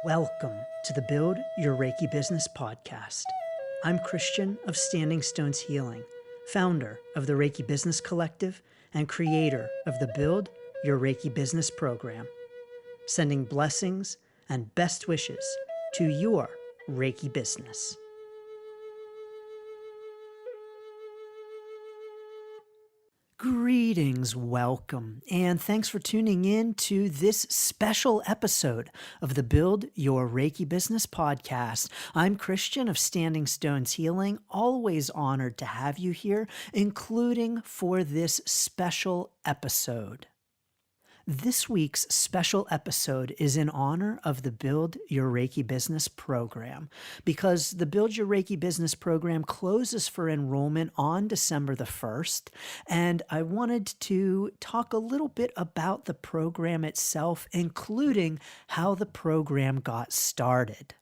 Welcome to the Build Your Reiki Business podcast. I'm Christian of Standing Stones Healing, founder of the Reiki Business Collective and creator of the Build Your Reiki Business program, sending blessings and best wishes to your Reiki business. Greetings, welcome, and thanks for tuning in to this special episode of the Build Your Reiki Business podcast. I'm Christian of Standing Stones Healing, always honored to have you here, including for this special episode. This week's special episode is in honor of the Build Your Reiki Business program because the Build Your Reiki Business program closes for enrollment on December the 1st, and I wanted to talk a little bit about the program itself, including how the program got started.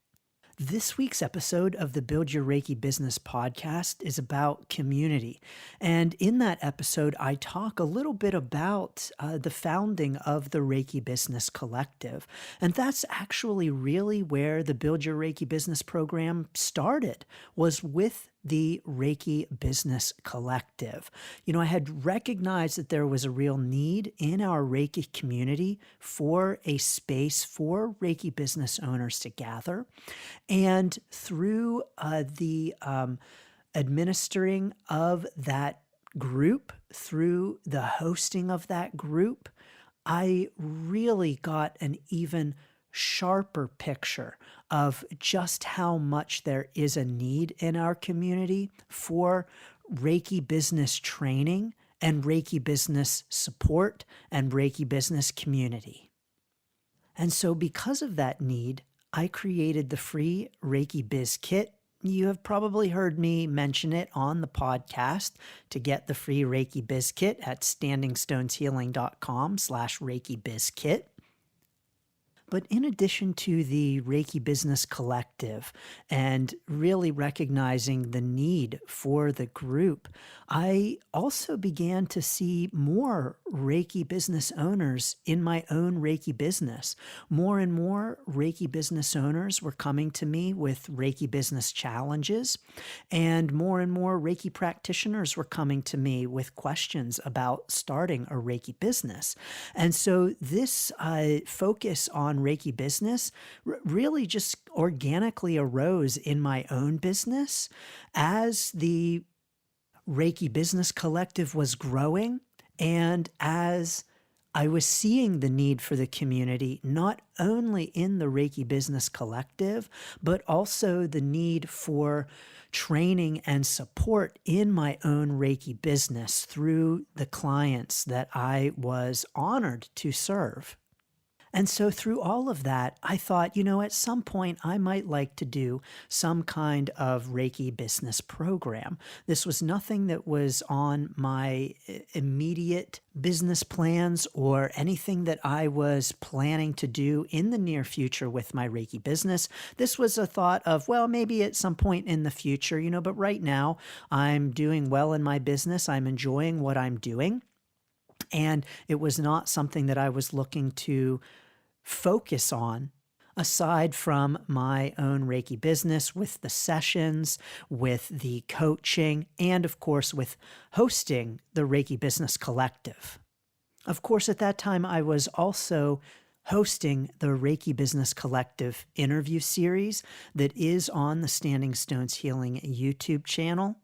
This week's episode of the Build Your Reiki Business podcast is about community. And in that episode, I talk a little bit about the founding of the Reiki Business Collective. And that's actually really where the Build Your Reiki Business program started, was with the Reiki Business Collective. I had recognized that there was a real need in our Reiki community for a space for Reiki business owners to gather. And through the administering of that group, through the hosting of that group, I really got an even sharper picture of just how much there is a need in our community for Reiki business training and Reiki business support and Reiki business community. And so because of that need, I created the free Reiki Biz Kit. You have probably heard me mention it on the podcast. To get the free Reiki Biz Kit at standingstoneshealing.com/Reiki Biz Kit. But in addition to the Reiki Business Collective and really recognizing the need for the group, I also began to see more Reiki business owners in my own Reiki business. More and more Reiki business owners were coming to me with Reiki business challenges, and more Reiki practitioners were coming to me with questions about starting a Reiki business. And so this focus on Reiki business really just organically arose in my own business as the Reiki Business Collective was growing, and as I was seeing the need for the community, not only in the Reiki Business Collective, but also the need for training and support in my own Reiki business through the clients that I was honored to serve. And so through all of that, I thought, at some point I might like to do some kind of Reiki business program. This was nothing that was on my immediate business plans or anything that I was planning to do in the near future with my Reiki business. This was a thought of, well, maybe at some point in the future, but right now I'm doing well in my business. I'm enjoying what I'm doing. And it was not something that I was looking to focus on aside from my own Reiki business with the sessions, with the coaching, and of course with hosting the Reiki Business Collective. Of course, at that time, I was also hosting the Reiki Business Collective interview series that is on the Standing Stones Healing YouTube channel.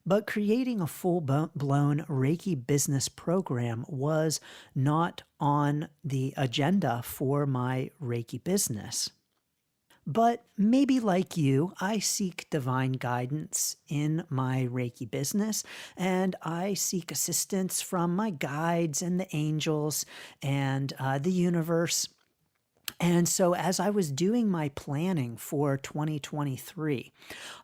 But creating a full-blown Reiki business program was not on the agenda for my Reiki business. But maybe like you, I seek divine guidance in my Reiki business, and I seek assistance from my guides and the angels and the universe. And so as I was doing my planning for 2023,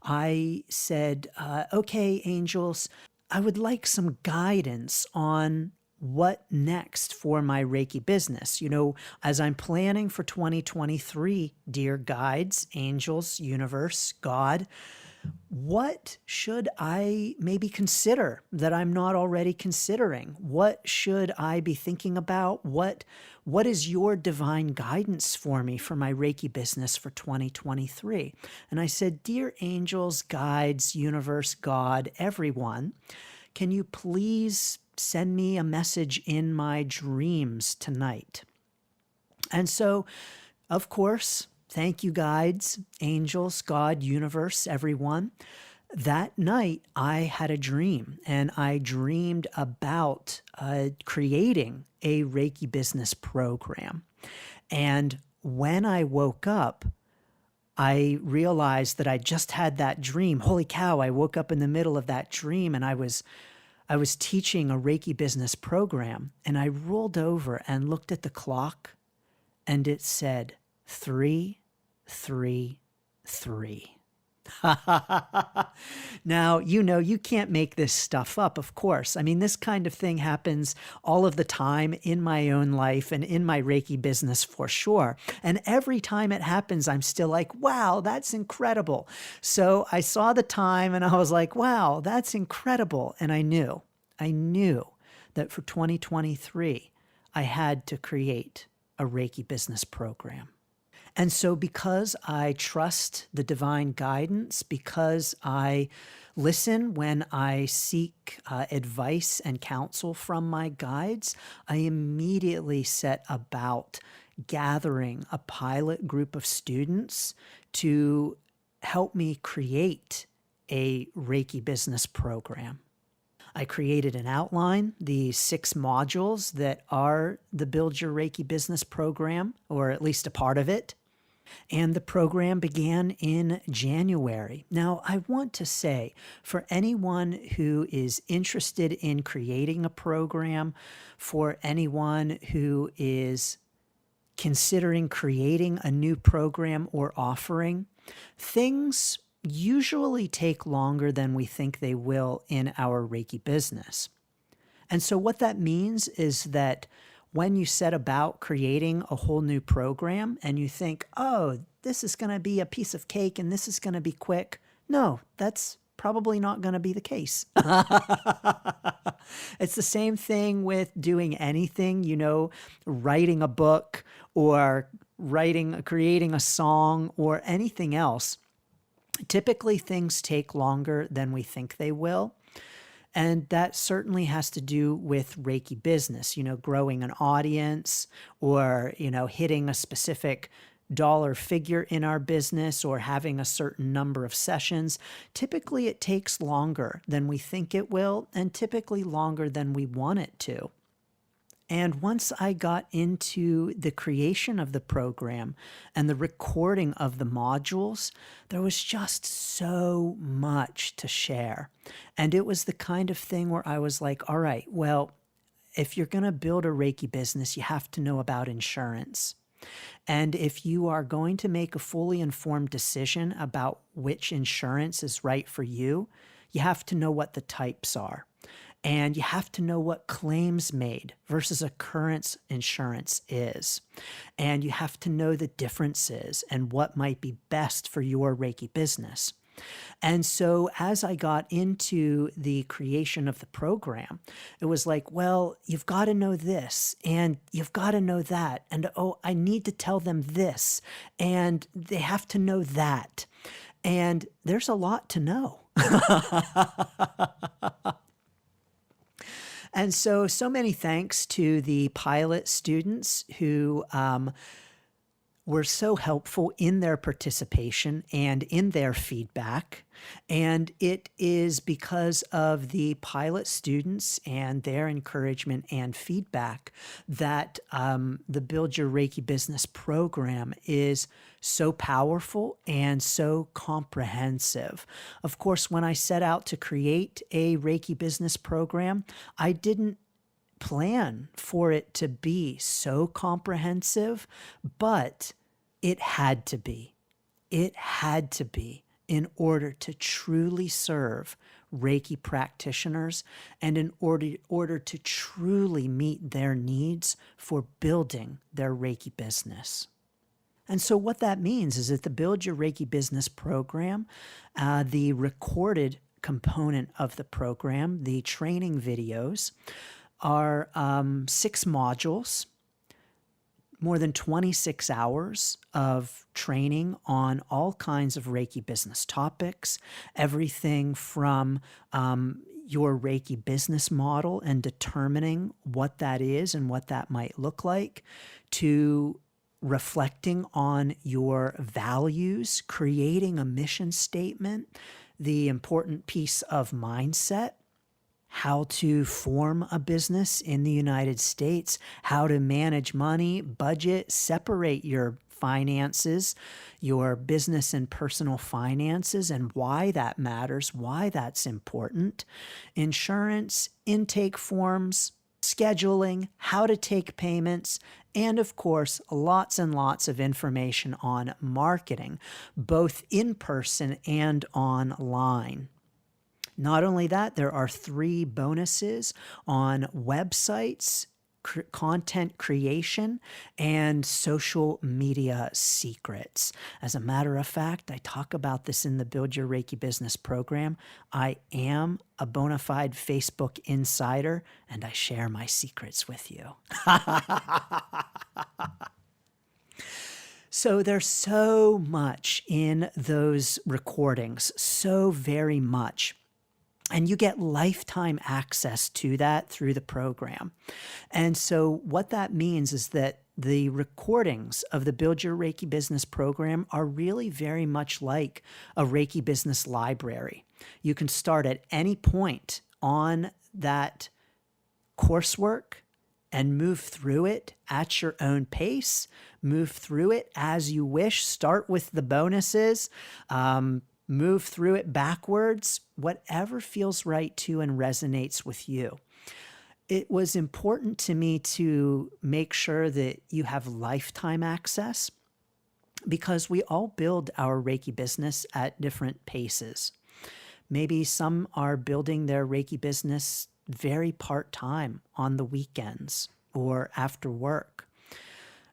I said, okay, angels, I would like some guidance on what next for my Reiki business. As I'm planning for 2023, dear guides, angels, universe, God, What should I maybe consider that I'm not already considering? What should I be thinking about? What is your divine guidance for me for my Reiki business for 2023? And I said, "Dear angels, guides, universe, God, everyone, can you please send me a message in my dreams tonight?" And so, of course, thank you, guides, angels, God, universe, everyone. That night, I had a dream, and I dreamed about creating a Reiki business program. And when I woke up, I realized that I just had that dream. Holy cow, I woke up in the middle of that dream, and I was teaching a Reiki business program, and I rolled over and looked at the clock, and it said 333. Now, you can't make this stuff up, of course. I mean, this kind of thing happens all of the time in my own life and in my Reiki business for sure. And every time it happens, I'm still like, wow, that's incredible. So I saw the time and I was like, wow, that's incredible. And I knew that for 2023, I had to create a Reiki business program. And so, because I trust the divine guidance, because I listen when I seek advice and counsel from my guides, I immediately set about gathering a pilot group of students to help me create a Reiki business program. I created an outline, the 6 modules that are the Build Your Reiki Business program, or at least a part of it. And the program began in January. Now, I want to say, for anyone who is interested in creating a program, for anyone who is considering creating a new program or offering, things usually take longer than we think they will in our Reiki business. And so what that means is that when you set about creating a whole new program and you think, oh, this is going to be a piece of cake and this is going to be quick. No, that's probably not going to be the case. It's the same thing with doing anything, writing a book or creating a song or anything else. Typically, things take longer than we think they will. And that certainly has to do with Reiki business, growing an audience or, hitting a specific dollar figure in our business or having a certain number of sessions. Typically, it takes longer than we think it will and typically longer than we want it to. And once I got into the creation of the program and the recording of the modules, there was just so much to share. And it was the kind of thing where I was like, all right, well, if you're going to build a Reiki business, you have to know about insurance. And if you are going to make a fully informed decision about which insurance is right for you, you have to know what the types are. And you have to know what claims made versus occurrence insurance is. And you have to know the differences and what might be best for your Reiki business. And so as I got into the creation of the program, it was like, well, you've got to know this and you've got to know that. And oh, I need to tell them this and they have to know that. And there's a lot to know. And so many thanks to the pilot students who were so helpful in their participation and in their feedback. And it is because of the pilot students and their encouragement and feedback that the Build Your Reiki Business program is so powerful and so comprehensive. Of course, when I set out to create a Reiki business program, I didn't plan for it to be so comprehensive, but it had to be. It had to be in order to truly serve Reiki practitioners and in order to truly meet their needs for building their Reiki business. And so what that means is that the Build Your Reiki Business program, the recorded component of the program, the training videos, are 6 modules, more than 26 hours of training on all kinds of Reiki business topics, everything from your Reiki business model and determining what that is and what that might look like, to reflecting on your values, creating a mission statement, the important piece of mindset, how to form a business in the United States, how to manage money, budget, separate your finances, your business and personal finances, and why that matters, why that's important, insurance, intake forms, scheduling, how to take payments, and of course, lots and lots of information on marketing, both in person and online. Not only that, there are 3 bonuses on websites, content creation, and social media secrets. As a matter of fact, I talk about this in the Build Your Reiki Business program. I am a bona fide Facebook insider, and I share my secrets with you. So there's so much in those recordings, so very much. And you get lifetime access to that through the program. And so what that means is that the recordings of the Build Your Reiki Business program are really very much like a Reiki business library. You can start at any point on that coursework and move through it at your own pace, move through it as you wish, start with the bonuses, move through it backwards, whatever feels right to and resonates with you. It was important to me to make sure that you have lifetime access, because we all build our Reiki business at different paces. Maybe some are building their Reiki business very part-time on the weekends or after work.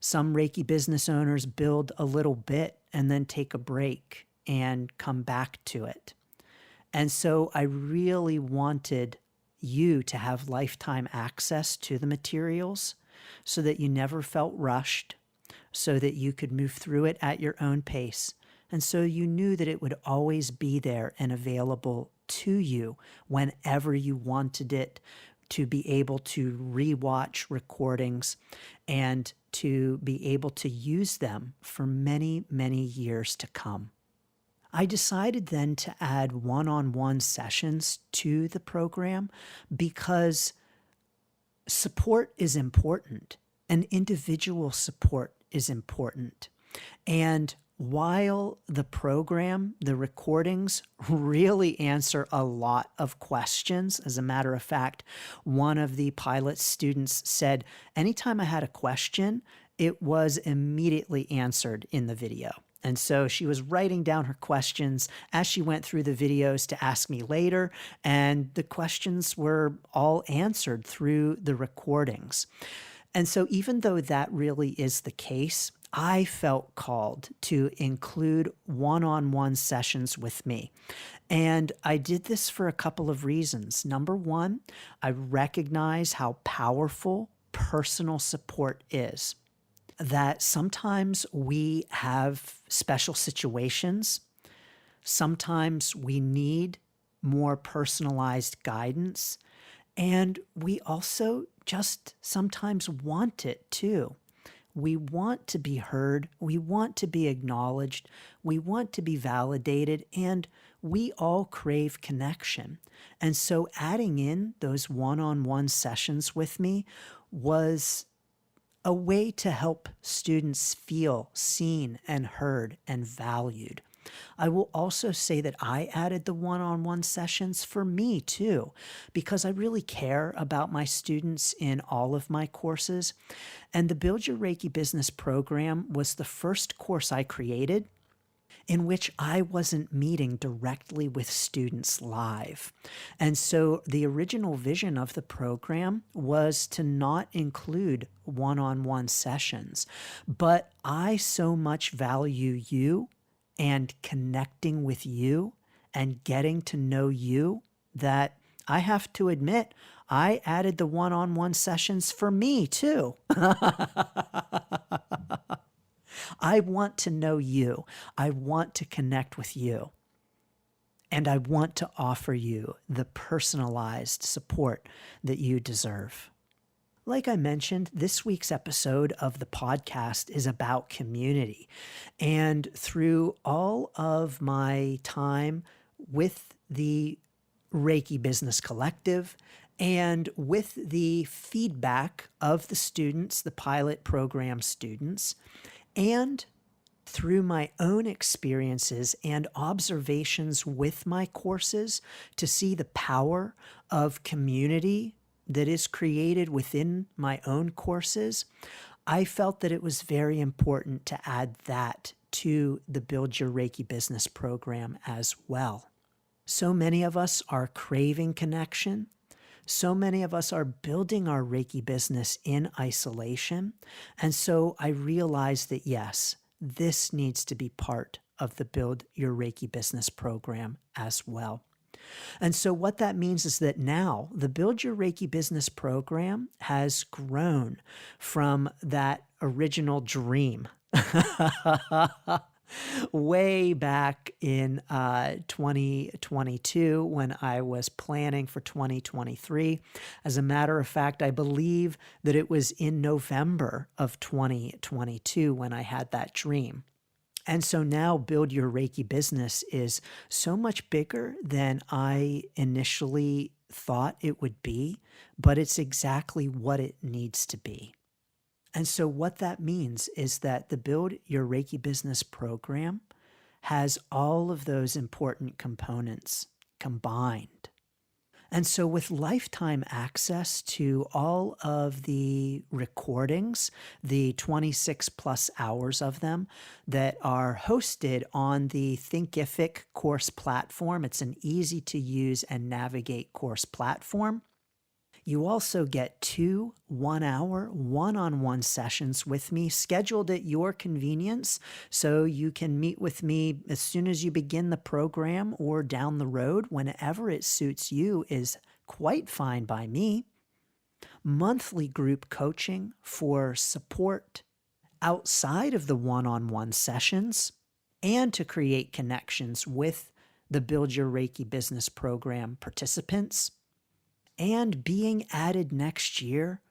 Some Reiki business owners build a little bit and then take a break and come back to it. And so I really wanted you to have lifetime access to the materials so that you never felt rushed, so that you could move through it at your own pace, and so you knew that it would always be there and available to you whenever you wanted it, to be able to rewatch recordings and to be able to use them for many, many years to come. I decided then to add one-on-one sessions to the program because support is important and individual support is important. And while the program, the recordings really answer a lot of questions, as a matter of fact, one of the pilot students said, anytime I had a question, it was immediately answered in the video. And so she was writing down her questions as she went through the videos to ask me later, and the questions were all answered through the recordings. And so even though that really is the case, I felt called to include one-on-one sessions with me. And I did this for a couple of reasons. Number one, I recognize how powerful personal support is. That sometimes we have special situations. Sometimes we need more personalized guidance. And we also just sometimes want it too. We want to be heard. We want to be acknowledged. We want to be validated. And we all crave connection. And so adding in those one-on-one sessions with me was a way to help students feel seen and heard and valued. I will also say that I added the one-on-one sessions for me too, because I really care about my students in all of my courses. And the Build Your Reiki Business program was the first course I created in which I wasn't meeting directly with students live. And so the original vision of the program was to not include one-on-one sessions. But I so much value you and connecting with you and getting to know you that I have to admit, I added the one-on-one sessions for me too. I want to know you. I want to connect with you. And I want to offer you the personalized support that you deserve. Like I mentioned, this week's episode of the podcast is about community. And through all of my time with the Reiki Business Collective and with the feedback of the students, the pilot program students, and through my own experiences and observations with my courses to see the power of community that is created within my own courses, I felt that it was very important to add that to the Build Your Reiki Business program as well. So many of us are craving connection. So many of us are building our Reiki business in isolation. And so I realized that, yes, this needs to be part of the Build Your Reiki Business program as well. And so what that means is that now the Build Your Reiki Business program has grown from that original dream way back in 2022 when I was planning for 2023. As a matter of fact, I believe that it was in November of 2022 when I had that dream. And so now Build Your Reiki Business is so much bigger than I initially thought it would be, but it's exactly what it needs to be. And so what that means is that the Build Your Reiki Business program has all of those important components combined. And so with lifetime access to all of the recordings, the 26 plus hours of them that are hosted on the Thinkific course platform, it's an easy to use and navigate course platform. You also get 2 one-hour one-on-one sessions with me scheduled at your convenience, so you can meet with me as soon as you begin the program or down the road. Whenever it suits you is quite fine by me. Monthly group coaching for support outside of the one-on-one sessions and to create connections with the Build Your Reiki Business program participants. And being added next year,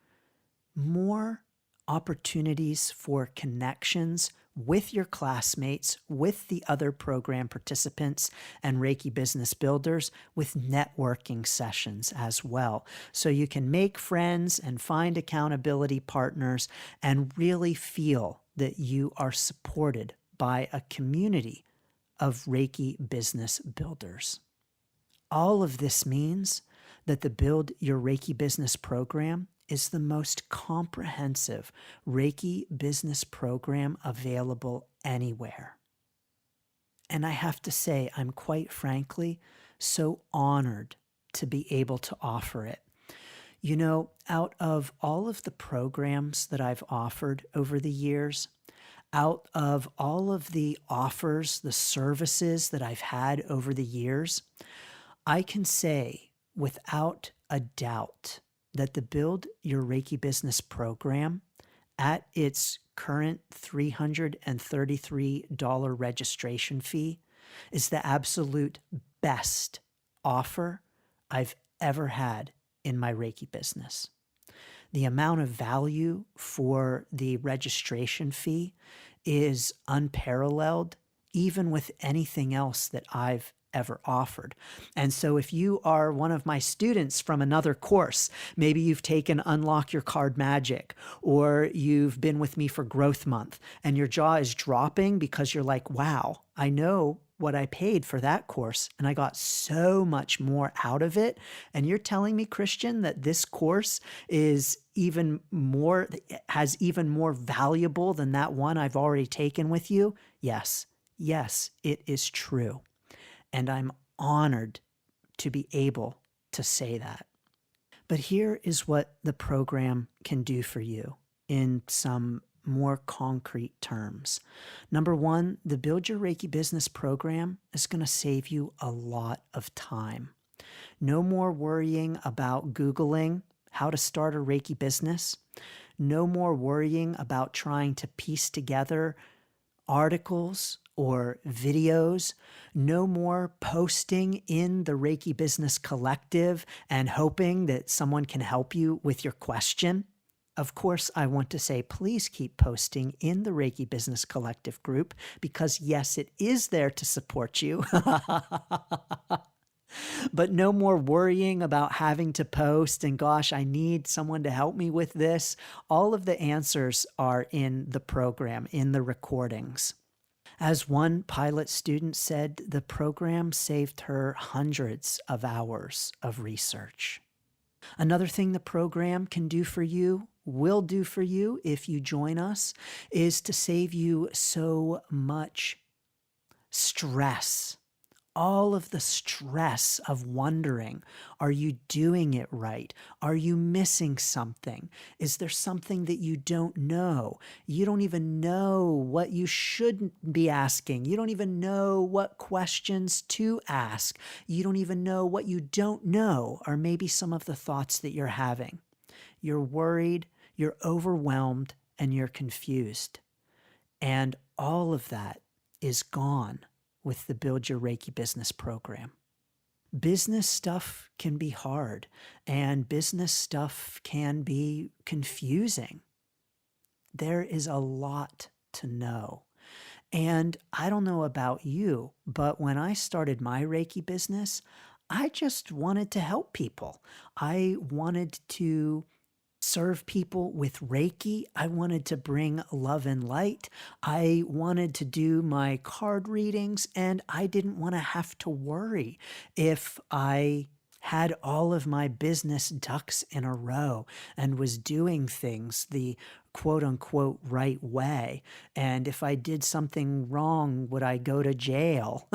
more opportunities for connections with your classmates, with the other program participants and Reiki business builders, with networking sessions as well. So you can make friends and find accountability partners and really feel that you are supported by a community of Reiki business builders. All of this means that the Build Your Reiki Business program is the most comprehensive Reiki business program available anywhere. And I have to say, I'm quite frankly so honored to be able to offer it. You know, out of all of the programs that I've offered over the years, out of all of the offers, the services that I've had over the years, I can say without a doubt that the Build Your Reiki Business program at its current $333 registration fee is the absolute best offer I've ever had in my Reiki business. The amount of value for the registration fee is unparalleled, even with anything else that I've ever offered. And so if you are one of my students from another course, maybe you've taken Unlock Your Card Magic, or you've been with me for Growth Month and your jaw is dropping because you're like, wow, I know what I paid for that course and I got so much more out of it. And you're telling me, Christian, that this course is has even more valuable than that one I've already taken with you? Yes, Yes, it is true. And I'm honored to be able to say that. But here is what the program can do for you in some more concrete terms. Number one, the Build Your Reiki Business program is going to save you a lot of time. No more worrying about Googling how to start a Reiki business. No more worrying about trying to piece together articles or videos. No more posting in the Reiki Business Collective and hoping that someone can help you with your question. Of course, I want to say please keep posting in the Reiki Business Collective group because, yes, it is there to support you. But no more worrying about having to post and gosh, I need someone to help me with this. All of the answers are in the program, in the recordings. As one pilot student said, the program saved her hundreds of hours of research. Another thing the program can do for you, will do for you if you join us, is to save you so much stress. All of the stress of wondering, are you doing it right? Are you missing something? Is there something that you don't know? You don't even know what you shouldn't be asking. You don't even know what questions to ask. You don't even know what you don't know, or maybe some of the thoughts that you're having. You're worried, you're overwhelmed, and you're confused. And all of that is gone with the Build Your Reiki Business program. Business stuff can be hard, and business stuff can be confusing. There is a lot to know. And I don't know about you, but when I started my Reiki business, I just wanted to help people. I wanted to serve people with Reiki. I wanted to bring love and light. I wanted to do my card readings, and I didn't want to have to worry if I had all of my business ducks in a row and was doing things the quote unquote right way. And if I did something wrong, would I go to jail?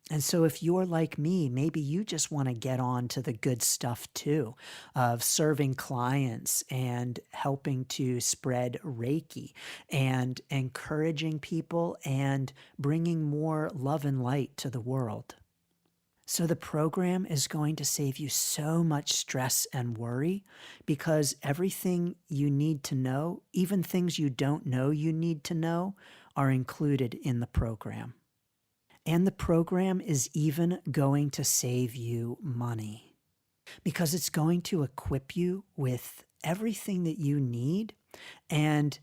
And so if you're like me, maybe you just want to get on to the good stuff too, of serving clients and helping to spread Reiki and encouraging people and bringing more love and light to the world. So the program is going to save you so much stress and worry because everything you need to know, even things you don't know you need to know, are included in the program. And the program is even going to save you money because it's going to equip you with everything that you need and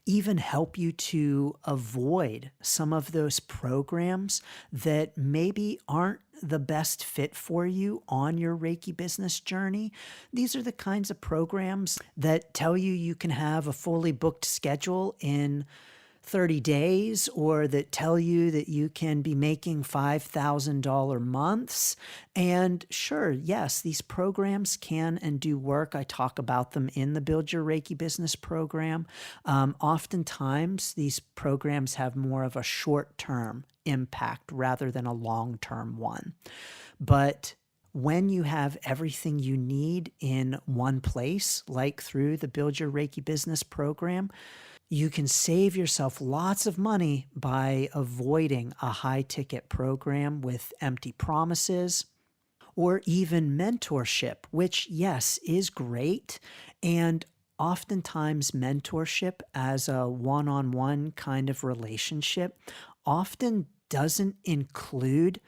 even help you to avoid some of those programs that maybe aren't the best fit for you on your Reiki business journey. These are the kinds of programs that tell you you can have a fully booked schedule in 30 days, or that tell you that you can be making $5,000 months. And sure, yes, these programs can and do work. I talk about them in the Build Your Reiki Business program. Oftentimes, these programs have more of a short-term impact rather than a long-term one. But when you have everything you need in one place, like through the Build Your Reiki Business program, you can save yourself lots of money by avoiding a high-ticket program with empty promises or even mentorship, which, yes, is great. And oftentimes mentorship as a one-on-one kind of relationship often doesn't include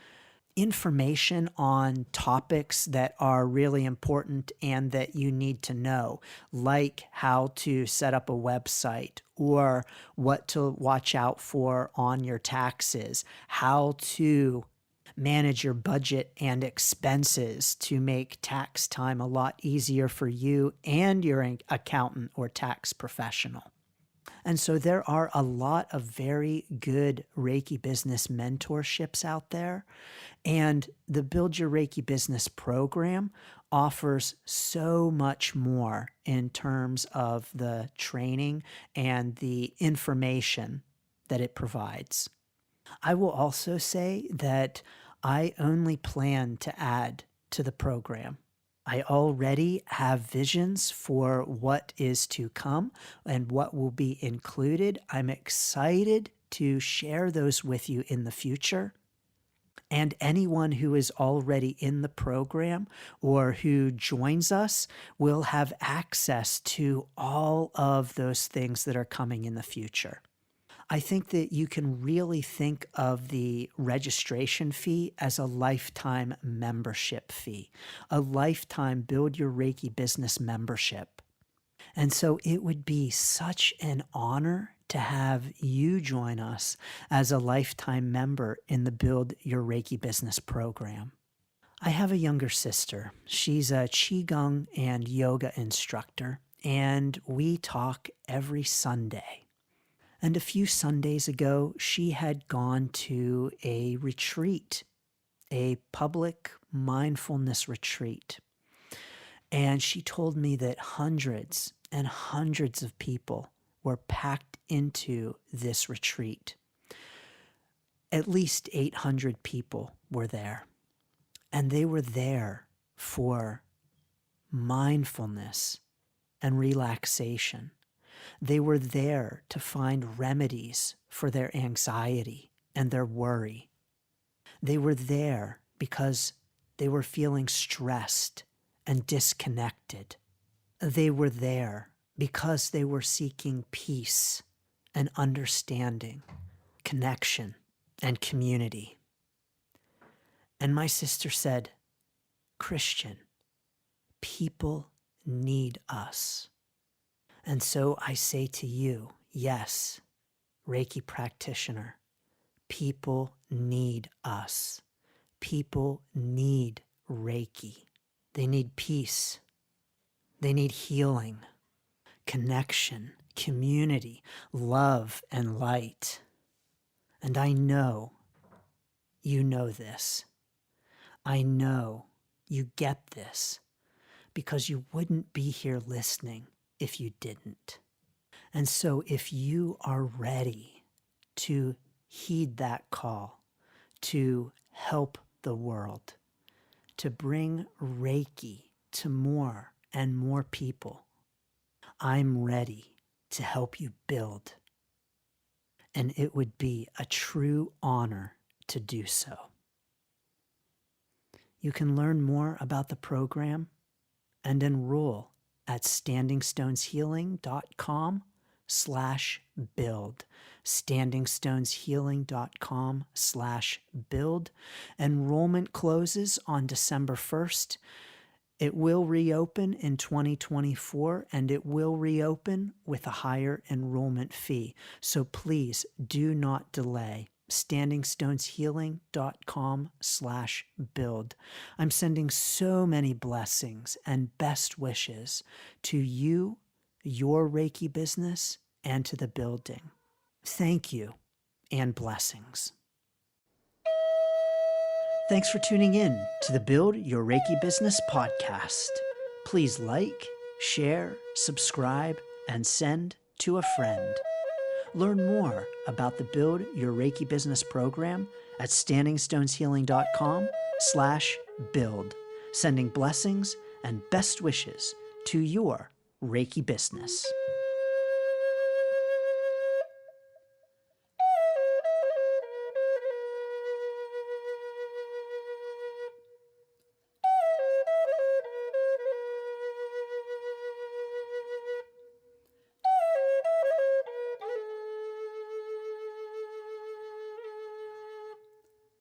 information on topics that are really important and that you need to know, like how to set up a website or what to watch out for on your taxes, how to manage your budget and expenses to make tax time a lot easier for you and your accountant or tax professional. And so there are a lot of very good Reiki business mentorships out there. And the Build Your Reiki Business program offers so much more in terms of the training and the information that it provides. I will also say that I only plan to add to the program. I already have visions for what is to come and what will be included. I'm excited to share those with you in the future. And anyone who is already in the program or who joins us will have access to all of those things that are coming in the future. I think that you can really think of the registration fee as a lifetime membership fee, a lifetime Build Your Reiki Business membership. And so it would be such an honor to have you join us as a lifetime member in the Build Your Reiki Business program. I have a younger sister. She's a Qigong and yoga instructor, and we talk every Sunday. And a few Sundays ago, she had gone to a retreat, a public mindfulness retreat. And she told me that hundreds and hundreds of people were packed into this retreat. At least 800 people were there. And they were there for mindfulness and relaxation. They were there to find remedies for their anxiety and their worry. They were there because they were feeling stressed and disconnected. They were there because they were seeking peace and understanding, connection and community. And my sister said, "Christian, people need us." And so I say to you, yes, Reiki practitioner, people need us. People need Reiki. They need peace. They need healing, connection, community, love, and light. And I know you know this. I know you get this because you wouldn't be here listening if you didn't. And so if you are ready to heed that call to help the world, to bring Reiki to more and more people, I'm ready to help you build. And it would be a true honor to do so. You can learn more about the program and enroll at standingstoneshealing.com/build. standingstoneshealing.com/build. Enrollment closes on December 1st. It will reopen in 2024, and it will reopen with a higher enrollment fee. So please do not delay. standingstoneshealing.com/build. I'm sending so many blessings and best wishes to you, your Reiki business, and to the building. Thank you and blessings. Thanks for tuning in to the Build Your Reiki Business podcast. Please like, share, subscribe, and send to a friend. Learn more about the Build Your Reiki Business program at standingstoneshealing.com/build. Sending blessings and best wishes to your Reiki business.